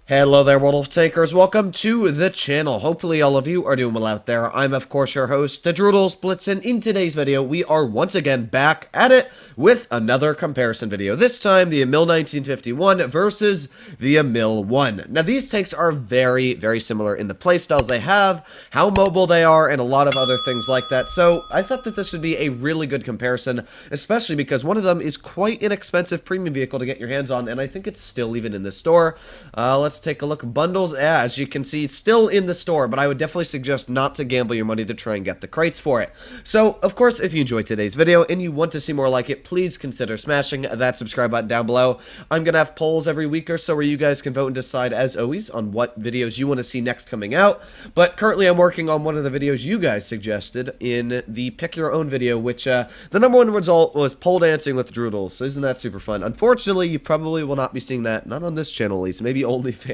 Hello there, Wotb takers. Welcome to the channel. Hopefully all of you are doing well out there. I'm, of course, your host, the Blitz, and in today's video, we are once again back at it with another comparison video. This time, the Emil 1951 versus the Emil 1. Now, these tanks are very, very similar in the playstyles they have, how mobile they are, and a lot of other things like that. So, I thought that this would be a really good comparison, especially because one of them is quite inexpensive premium vehicle to get your hands on, and I think it's still even in the store. Let's take a look. Bundles, as you can see, it's still in the store, but I would definitely suggest not to gamble your money to try and get the crates for it. So, of course, if you enjoyed today's video and you want to see more like it, please consider smashing that subscribe button down below. I'm going to have polls every week or so where you guys can vote and decide, as always, on what videos you want to see next coming out. But currently, I'm working on one of the videos you guys suggested in the Pick Your Own video, which the number one result was pole dancing with Droodles. So isn't that super fun? Unfortunately, you probably will not be seeing that, not on this channel at least, maybe OnlyFans.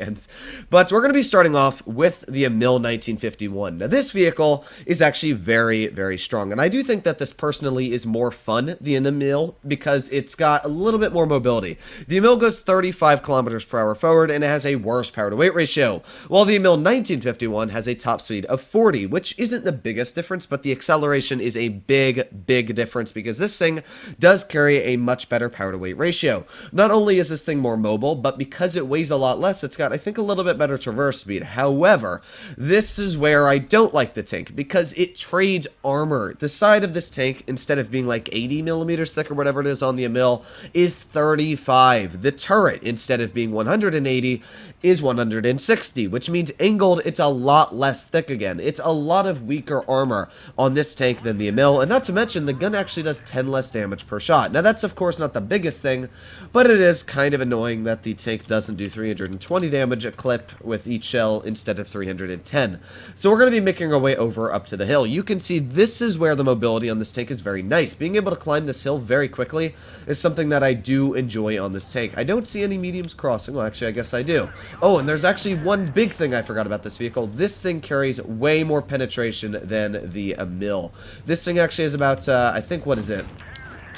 But we're going to be starting off with the Emil 1951. Now, this vehicle is actually very, very strong. And I do think that this personally is more fun than the Emil because it's got a little bit more mobility. The Emil goes 35 kilometers per hour forward and it has a worse power to weight ratio, while the Emil 1951 has a top speed of 40, which isn't the biggest difference, but the acceleration is a big, big difference because this thing does carry a much better power to weight ratio. Not only is this thing more mobile, but because it weighs a lot less, it's got, I think, a little bit better traverse speed. However, this is where I don't like the tank because it trades armor. The side of this tank, instead of being like 80 millimeters thick or whatever it is on the Emil, is 35. The turret, instead of being 180, is 160, which means angled, it's a lot less thick again. It's a lot of weaker armor on this tank than the Emil, and not to mention, the gun actually does 10 less damage per shot. Now, that's, of course, not the biggest thing, but it is kind of annoying that the tank doesn't do 320 damage a clip with each shell instead of 310. So we're going to be making our way over up to the hill. You can see this is where the mobility on this tank is very nice. Being able to climb this hill very quickly is something that I do enjoy on this tank. I don't see any mediums crossing. Well, actually, I guess I do. Oh, and there's actually one big thing I forgot about this vehicle. This thing carries way more penetration than the Emil. This thing actually is about, I think, what is it?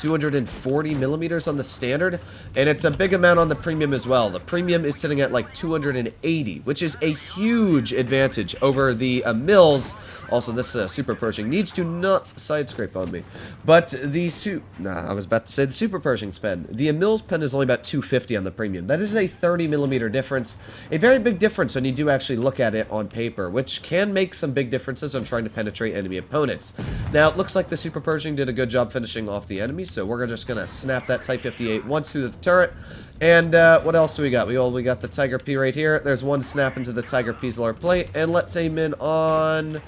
240 millimeters on the standard, and it's a big amount on the premium as well. The premium is sitting at like 280, which is a huge advantage over the Emil's. Also, this Super Pershing needs to not side scrape on me. But the I was about to say the Super Pershing's pen. The Emil's pen is only about 250 on the premium. That is a 30 millimeter difference. A very big difference when you do actually look at it on paper, which can make some big differences on trying to penetrate enemy opponents. Now, it looks like the Super Pershing did a good job finishing off the enemy, so we're just going to snap that Type 58 once through the turret. And what else do we got? We got the Tiger P right here. There's one snap into the Tiger P's lower plate, and let's aim in on...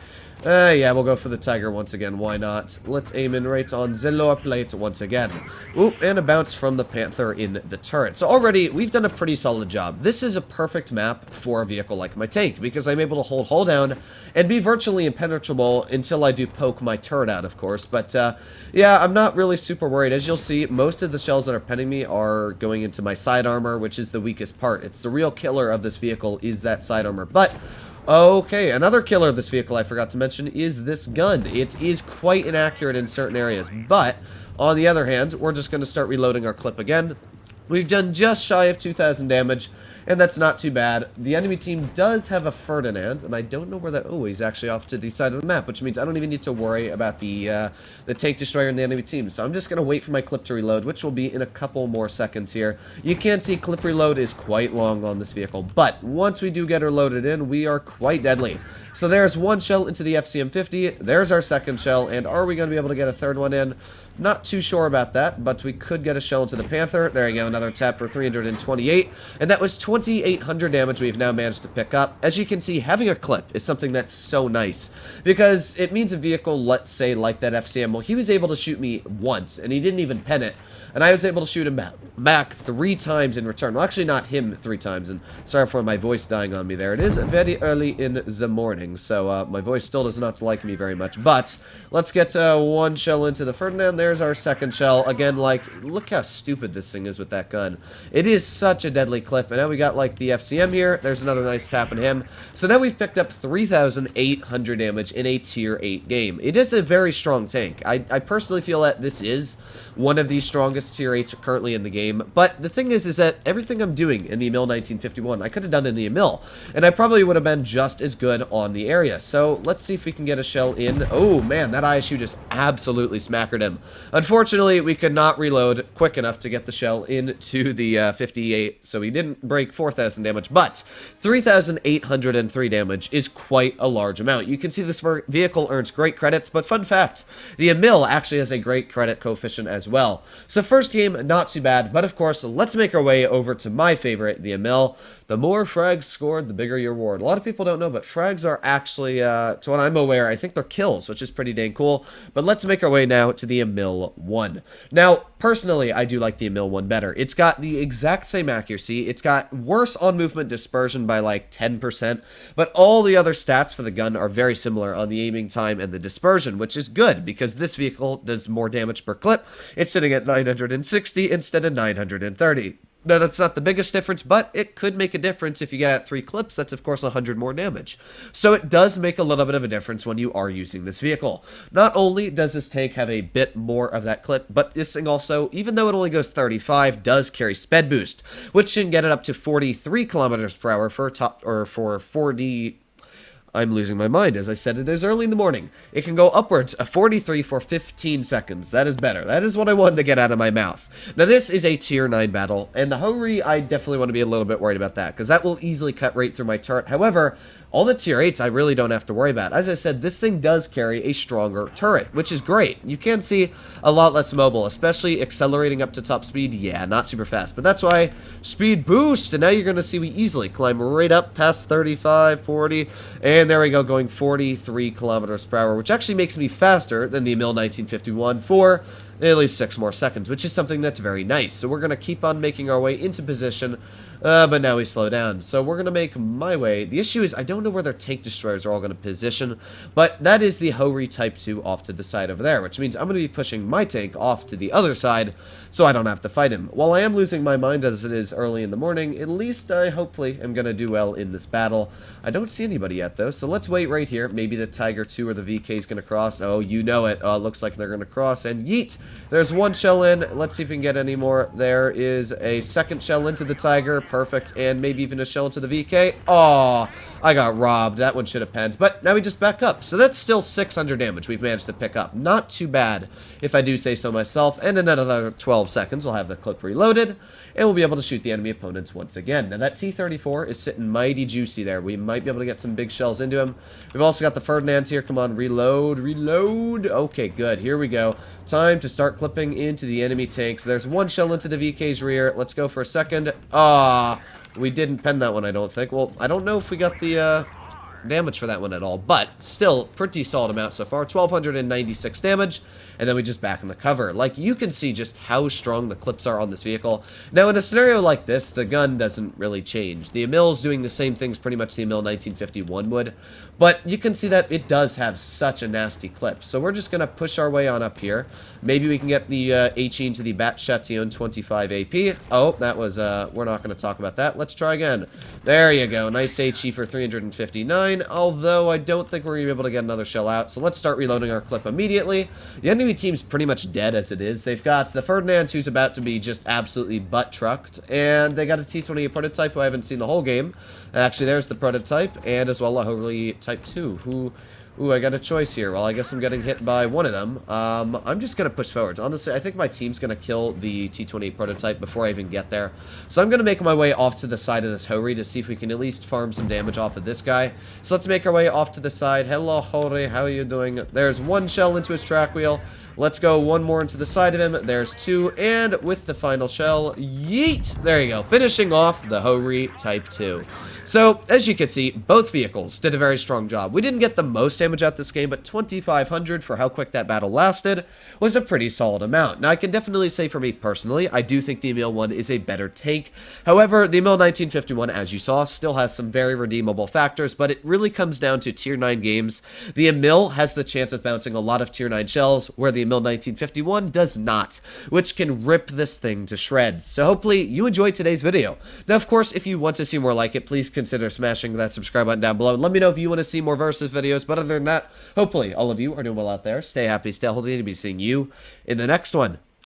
yeah, we'll go for the Tiger once again. Why not? Let's aim in right on the lower plate once again. Oop, and a bounce from the Panther in the turret. So already, we've done a pretty solid job. This is a perfect map for a vehicle like my tank, because I'm able to hold down and be virtually impenetrable until I do poke my turret out, of course. But, yeah, I'm not really super worried. As you'll see, most of the shells that are penning me are going into my side armor, which is the weakest part. It's the real killer of this vehicle is that side armor. But... okay, another killer of this vehicle I forgot to mention is this gun. It is quite inaccurate in certain areas, but on the other hand, we're just going to start reloading our clip again. We've done just shy of 2,000 damage, and that's not too bad. The enemy team does have a Ferdinand, and I don't know where that... oh, he's actually off to the side of the map, which means I don't even need to worry about the tank destroyer in the enemy team. So I'm just going to wait for my clip to reload, which will be in a couple more seconds here. You can see clip reload is quite long on this vehicle, but once we do get her loaded in, we are quite deadly. So there's one shell into the FCM-50, there's our second shell, and are we going to be able to get a third one in? Not too sure about that, but we could get a shell into the Panther. There you go, another tap for 328, and that was 2,800 damage we've now managed to pick up. As you can see, having a clip is something that's so nice, because it means a vehicle, let's say, like that FCM, well, he was able to shoot me once, and he didn't even pen it. And I was able to shoot him back 3 times in return. Well, actually, not him 3 times. And sorry for my voice dying on me there. It is very early in the morning, so my voice still does not like me very much. But let's get one shell into the Ferdinand. There's our second shell. Again, like, look how stupid this thing is with that gun. It is such a deadly clip. And now we got, like, the FCM here. There's another nice tap in him. So now we've picked up 3,800 damage in a Tier 8 game. It is a very strong tank. I personally feel that this is one of the strongest strongest tier 8s currently in the game, but the thing is that everything I'm doing in the Emil 1951, I could have done in the Emil, and I probably would have been just as good on the area. So let's see if we can get a shell in. Oh man, that ISU just absolutely smackered him. Unfortunately, we could not reload quick enough to get the shell into the 58, so he didn't break 4,000 damage, but 3,803 damage is quite a large amount. You can see this vehicle earns great credits, but fun fact, the Emil actually has a great credit coefficient as well. So first game, not too bad, but of course, let's make our way over to my favorite, the Emil. The more frags scored, the bigger your reward. A lot of people don't know, but frags are actually, to what I'm aware, I think they're kills, which is pretty dang cool. But let's make our way now to the Emil 1. Now, personally, I do like the Emil 1 better. It's got the exact same accuracy. It's got worse on-movement dispersion by like 10%, but all the other stats for the gun are very similar on the aiming time and the dispersion, which is good because this vehicle does more damage per clip. It's sitting at 960 instead of 930. Now, that's not the biggest difference, but it could make a difference if you get at 3 clips. That's, of course, 100 more damage. So it does make a little bit of a difference when you are using this vehicle. Not only does this tank have a bit more of that clip, but this thing also, even though it only goes 35, does carry sped boost, which can get it up to 43 kilometers per hour for 40... I'm losing my mind. As I said, it is early in the morning. It can go upwards of 43 for 15 seconds. That is better. That is what I wanted to get out of my mouth. Now, this is a tier 9 battle, and the Hori, I definitely want to be a little bit worried about that, because that will easily cut right through my turret. However, all the tier 8s I really don't have to worry about. As I said, this thing does carry a stronger turret, which is great. You can see a lot less mobile, especially accelerating up to top speed. Yeah, not super fast, but that's why speed boost, and now you're going to see we easily climb right up past 35, 40, and there we go, going 43 kilometers per hour, which actually makes me faster than the Emil 1951 for at least 6 more seconds, which is something that's very nice. So we're going to keep on making our way into position. But now we slow down. So we're going to make my way. The issue is I don't know where their tank destroyers are all going to position, but that is the Hori Type 2 off to the side over there, which means I'm going to be pushing my tank off to the other side so I don't have to fight him. While I am losing my mind as it is early in the morning, at least I hopefully am going to do well in this battle. I don't see anybody yet, though, so let's wait right here. Maybe the Tiger 2 or the VK is going to cross. Oh, you know it. Oh, it looks like they're going to cross, and yeet! There's one shell in. Let's see if we can get any more. There is a second shell into the Tiger. Perfect. And maybe even a shell into the VK. Oh, I got robbed. That one should have penned. But now we just back up. So that's still 600 damage we've managed to pick up. Not too bad, if I do say so myself. And in another 12 seconds, we'll have the clip reloaded, and we'll be able to shoot the enemy opponents once again. Now, that T-34 is sitting mighty juicy there. We might be able to get some big shells into him. We've also got the Ferdinand here. Come on, reload, reload. Okay, good. Here we go. Time to start clipping into the enemy tanks. There's one shell into the VK's rear. Let's go for a second. Ah, we didn't pen that one, I don't think. Well, I don't know if we got the damage for that one at all, but still pretty solid amount so far. 1,296 damage, and then we just back in the cover. Like, you can see just how strong the clips are on this vehicle. Now, in a scenario like this, the gun doesn't really change. The Emil is doing the same things pretty much the Emil 1951 would, but you can see that it does have such a nasty clip. So we're just going to push our way on up here. Maybe we can get the HE into the Bat Chatillon 25 AP. Oh, that was, we're not going to talk about that. Let's try again. There you go. Nice HE for 359, although I don't think we're going to be able to get another shell out. So let's start reloading our clip immediately. The enemy team's pretty much dead as it is. They've got the Ferdinand, who's about to be just absolutely butt-trucked, and they got a T-28 prototype who I haven't seen the whole game. Actually, there's the prototype, and as well a Hori Type 2, who... Ooh, I got a choice here. Well, I guess I'm getting hit by one of them. I'm just going to push forwards. Honestly, I think my team's going to kill the T-28 prototype before I even get there. So I'm going to make my way off to the side of this Hori to see if we can at least farm some damage off of this guy. So let's make our way off to the side. Hello, Hori. How are you doing? There's one shell into his track wheel. Let's go one more into the side of him. There's two, and with the final shell, yeet! There you go, finishing off the Hori Type 2. So, as you can see, both vehicles did a very strong job. We didn't get the most damage out this game, but 2,500 for how quick that battle lasted was a pretty solid amount. Now, I can definitely say for me personally, I do think the Emil 1 is a better tank. However, the Emil 1951, as you saw, still has some very redeemable factors, but it really comes down to Tier 9 games. The Emil has the chance of bouncing a lot of Tier 9 shells, where the Emil 1951 does not, which can rip this thing to shreds. So hopefully you enjoyed today's video. Now, of course, if you want to see more like it, please consider smashing that subscribe button down below. And let me know if you want to see more versus videos. But other than that, hopefully all of you are doing well out there. Stay happy, stay healthy, and be seeing you in the next one.